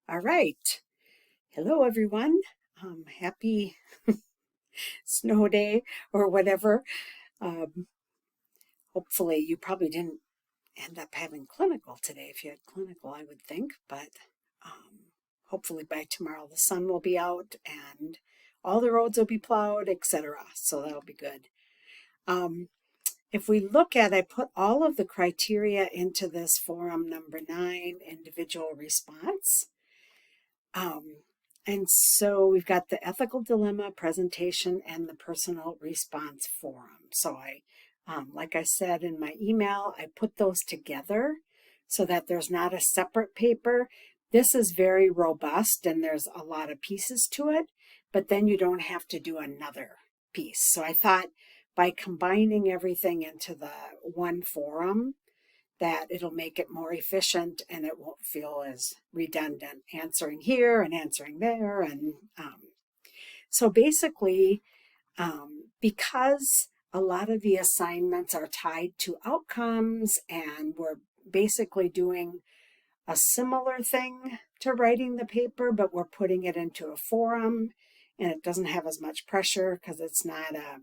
All right. Hello, everyone. Happy snow day or whatever. Um, Hopefully, you probably didn't end up having clinical today. If you had clinical, I would think, but hopefully by tomorrow the sun will be out and all the roads will be plowed, etc. So that'll be good. If we look at, I put all of the criteria into this forum number 9, individual response. And so we've got the ethical dilemma presentation and the personal response forum. So like I said in my email, I put those together so that there's not a separate paper. This is very robust and there's a lot of pieces to it, but then you don't have to do another piece. So I thought by combining everything into the one forum, that it'll make it more efficient and it won't feel as redundant, answering here and answering there. And so basically, because a lot of the assignments are tied to outcomes and we're basically doing a similar thing to writing the paper, but we're putting it into a forum and it doesn't have as much pressure because it's not a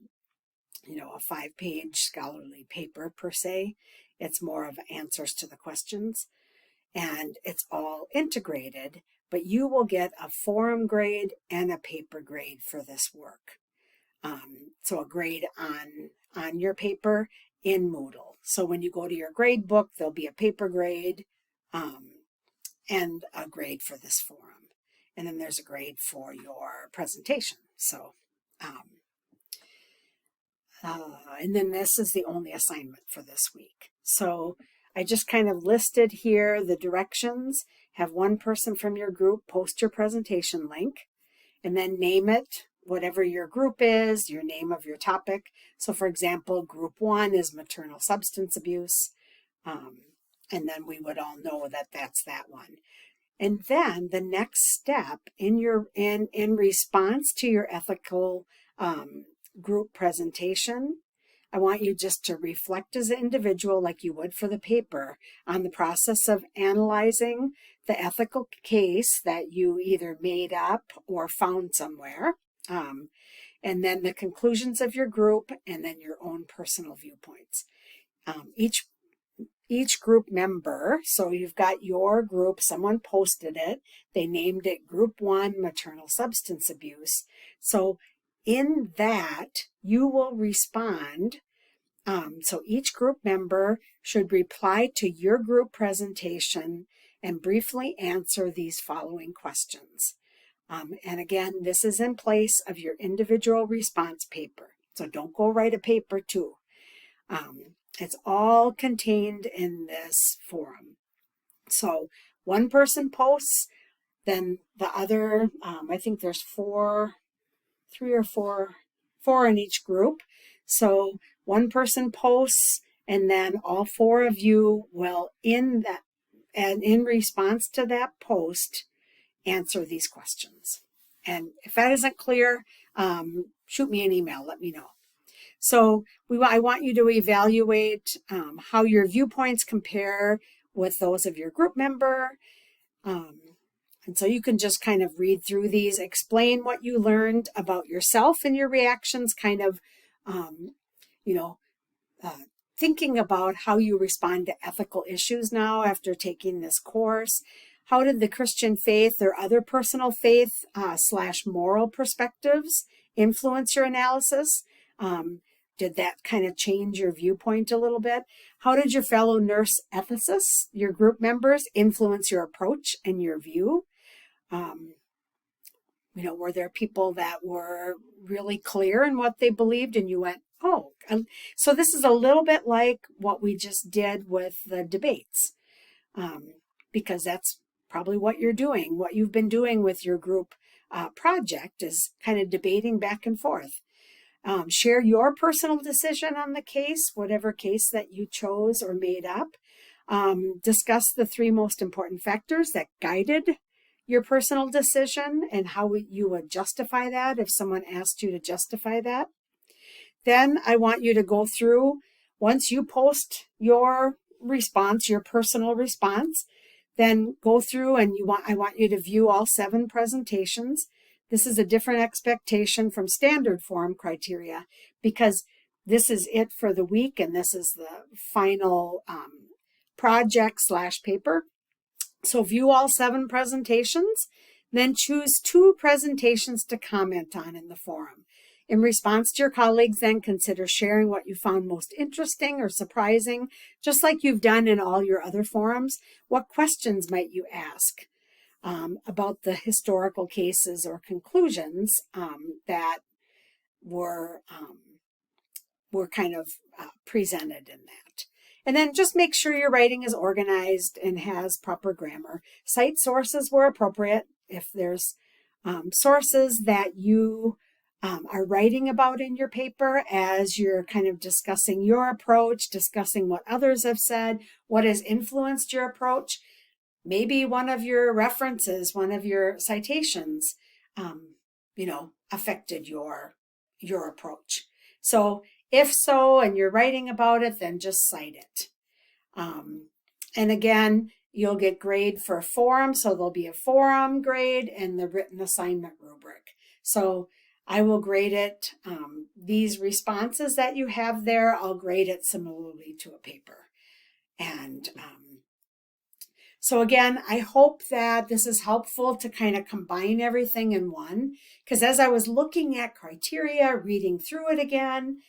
5-page scholarly paper per se. It's more of answers to the questions and it's all integrated, but you will get a forum grade and a paper grade for this work. So a grade on your paper in Moodle. So when you go to your grade book, there'll be a paper grade and a grade for this forum. And then there's a grade for your presentation. So and then this is the only assignment for this week. So I just kind of listed here the directions. Have one person from your group post your presentation link and then name it, whatever your group is, your name of your topic. So for example, group 1 is maternal substance abuse. And then we would all know that that's that one. And then the next step in response to your ethical group presentation, I want you just to reflect as an individual like you would for the paper on the process of analyzing the ethical case that you either made up or found somewhere, and then the conclusions of your group, and then your own personal viewpoints. Each group member, so you've got your group, someone posted it, they named it Group 1 Maternal Substance Abuse. So in that, you will respond. So each group member should reply to your group presentation and briefly answer these following questions. And again, this is in place of your individual response paper. So don't go write a paper too. It's all contained in this forum. So one person posts, then the other, I think there's four in each group. So one person posts and then all 4 of you will in response to that post, answer these questions. And if that isn't clear, shoot me an email, let me know. So I want you to evaluate how your viewpoints compare with those of your group member. And so you can just kind of read through these, explain what you learned about yourself and your reactions, kind of, thinking about how you respond to ethical issues now after taking this course. How did the Christian faith or other personal faith / moral perspectives influence your analysis? Did that kind of change your viewpoint a little bit? How did your fellow nurse ethicists, your group members, influence your approach and your view? Were there people that were really clear in what they believed and you went, oh, so this is a little bit like what we just did with the debates, because that's probably what you're doing. What you've been doing with your group project is kind of debating back and forth. Share your personal decision on the case, whatever case that you chose or made up. Discuss the 3 most important factors that guided your personal decision and how you would justify that if someone asked you to justify that. Then I want you to go through, once you post your response, your personal response, then go through and I want you to view all 7 presentations. This is a different expectation from standard forum criteria because this is it for the week and this is the final project/paper. So view all 7 presentations, then choose 2 presentations to comment on in the forum. In response to your colleagues, then consider sharing what you found most interesting or surprising, just like you've done in all your other forums. What questions might you ask about the historical cases or conclusions that were kind of presented in that? And then just make sure your writing is organized and has proper grammar. Cite sources where appropriate. If there's sources that you are writing about in your paper as you're kind of discussing your approach, discussing what others have said, what has influenced your approach. Maybe one of your references, one of your citations, affected your approach. So if so, and you're writing about it, then just cite it. And again, you'll get grade for a forum, so there'll be a forum grade and the written assignment rubric. So I will grade it. These responses that you have there, I'll grade it similarly to a paper. And so again, I hope that this is helpful to kind of combine everything in one, because as I was looking at criteria, reading through it again,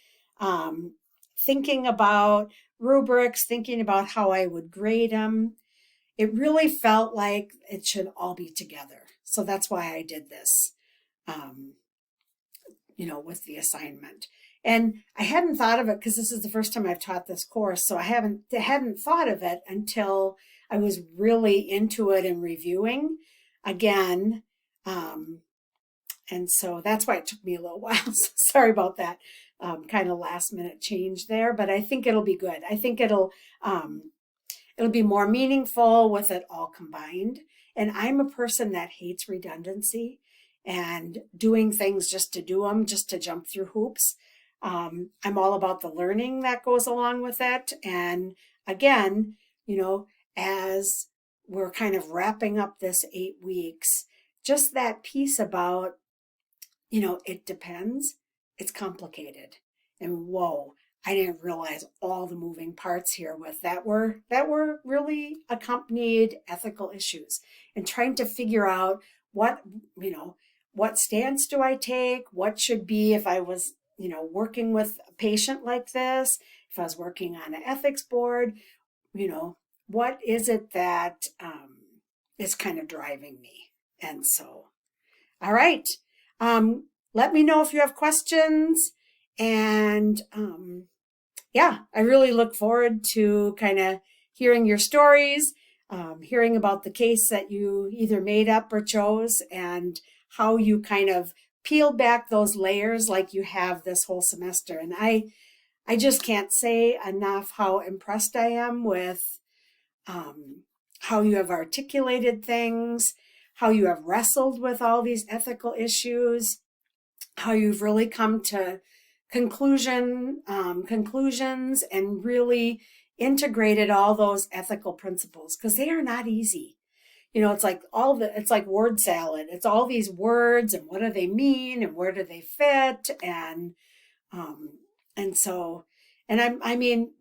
thinking about rubrics, thinking about how I would grade them, it really felt like it should all be together. So that's why I did this, with the assignment. And I hadn't thought of it because this is the first time I've taught this course. So I hadn't thought of it until I was really into it and reviewing again. And so that's why it took me a little while. So sorry about that kind of last minute change there, but I think it'll be good. I think it'll be more meaningful with it all combined. And I'm a person that hates redundancy and doing things just to do them, just to jump through hoops. I'm all about the learning that goes along with it. And again, as we're kind of wrapping up this 8 weeks, just that piece about, it depends, it's complicated. And whoa, I didn't realize all the moving parts here with that were really accompanied ethical issues, and trying to figure out what stance do I take, what should be if I was, working with a patient like this, if I was working on an ethics board, what is it that is kind of driving me? And so, all right. Let me know if you have questions. And I really look forward to kind of hearing your stories, hearing about the case that you either made up or chose, and how you kind of peeled back those layers like you have this whole semester. And I just can't say enough how impressed I am with how you have articulated things, how you have wrestled with all these ethical issues, how you've really come to conclusions and really integrated all those ethical principles, because they are not easy. It's like word salad. It's all these words and what do they mean and where do they fit, and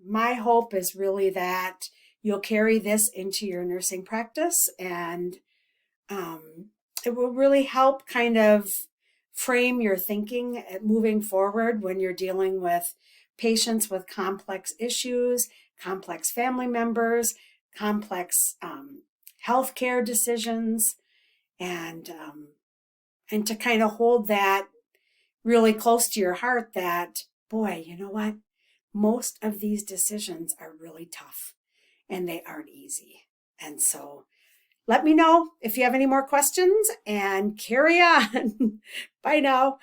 my hope is really that you'll carry this into your nursing practice, and it will really help kind of frame your thinking moving forward when you're dealing with patients with complex issues, complex family members, complex healthcare decisions, and to kind of hold that really close to your heart that, boy, you know what? Most of these decisions are really tough and they aren't easy. And so let me know if you have any more questions, and carry on. Bye now.